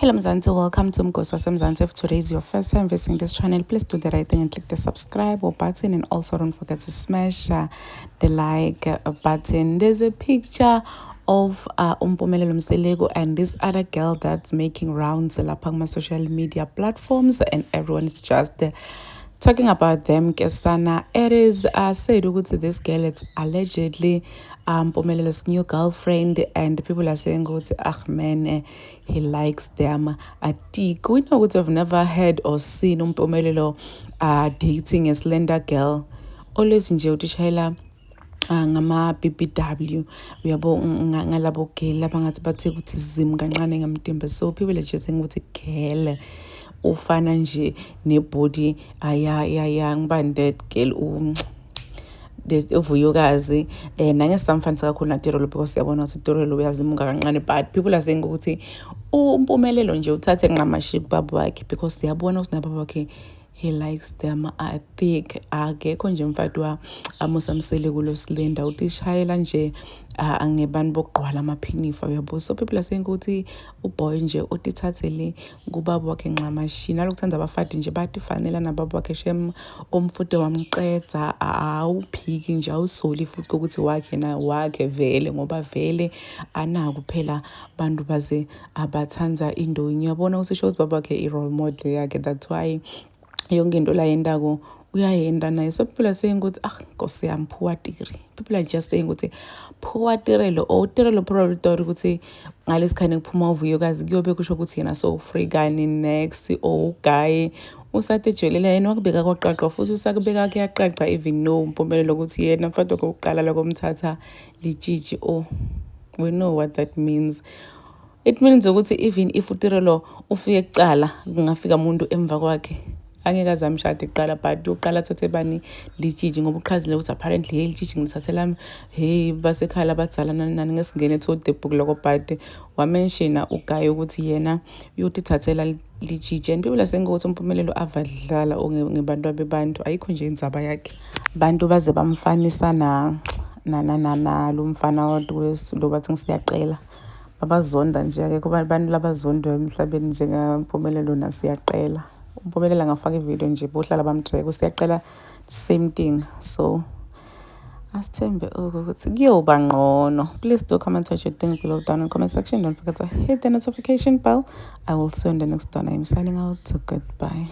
Hello Mzansi, welcome to Mgosi Mzansi. If today is your first time visiting this channel, please do the right thing and click the subscribe or button, and also don't forget to smash the like button. There's a picture of Umpumelelo Mseleko and this other girl that's making rounds lapha social media platforms, and everyone is just talking about them. Kesana, it is said ukuthi this girl, it's allegedly Mpumelo's new girlfriend, and people are saying ukuthi man, he likes them. Atik, we know what, I've never heard or seen Mpumelelo dating a slender girl. Always nje utishayela ngama BBW uyabo ngalabo girl labangathi bathe ukuthi zim kancane ngamtimba, so people are just saying ukuthi girl ufana nje nebody aya ngibani that girl uvuyokazi nangesamfanisa kakhulu naTirolo, because siyabona ukuthi uTirolo uyazimuka kancane, but people are saying ukuthi uMpumelelo nje uthathe nqamashi kubaba wakhe, because siyabona ukuthi nababa wakhe he likes them. I think akekho nje mfadwa amusamsele kulo slender utishayela nje angebantu bokugqwala amaphinifa uyabo. So people are saying ukuthi uboy nje utithathele kubaba wakhe nqamashi, nalokuthanda abafati nje bathi fanele nababa wakhe shem umfude wamqedza awuphiki nje awusoli futhi ukuthi wakhe na wakhe vele, ngoba vele anako phela bantu baze abathanza indonyi. Uyabona ukuthi shows baba wakhe i role model yakhe, that's why yonke into la yendako uyayenda naye. So people are saying ukuthi Nkosi yami poor Tiri. People are just saying ukuthi poor Tirelo, or Tirelo probably thought ukuthi ngalesikhathi kuphuma uvuyokazi kuyobe kusho ukuthi yena so free kani next or guy usathe jelela yena wakubeka koqaqqa futhi usakubeka kuyaqaqqa even no Mpumelelo ukuthi yena mfana kokuqala lokumthatha lijiji. We know what that means. It means ukuthi even if uTirelo ufike kucala kungafika umuntu emva kwakhe angeke azamshada iqala, but uqala athathe bani lijiji ngoba uqhazile ukuthi apparently hey lijiji ngithathela hey basekhaya abadzala nani ngesingene to the book lokho, but wamenshina uGaye ukuthi yena uyotithathela lijiji. And people are saying ukuthi Mpumelelo avadlala ngebantu abebantu, ayikho nje indzaba yakhe, bantu baze bamfanisa na lo mfana lo bathi ngisiyaqela babazonda nje akekho abantu labazondwa emhlabeni njengaMpumelelo nasiyaqela. Umpumelelo angafaka ivideo nje bohlala bamtrack usiyaqela same thing. So asithembe ukuthi kuyoba ngcono. Please do comment what you think below down in the comment section. Don't forget to hit the notification bell. I will see you in the next one. I'm signing out. Goodbye.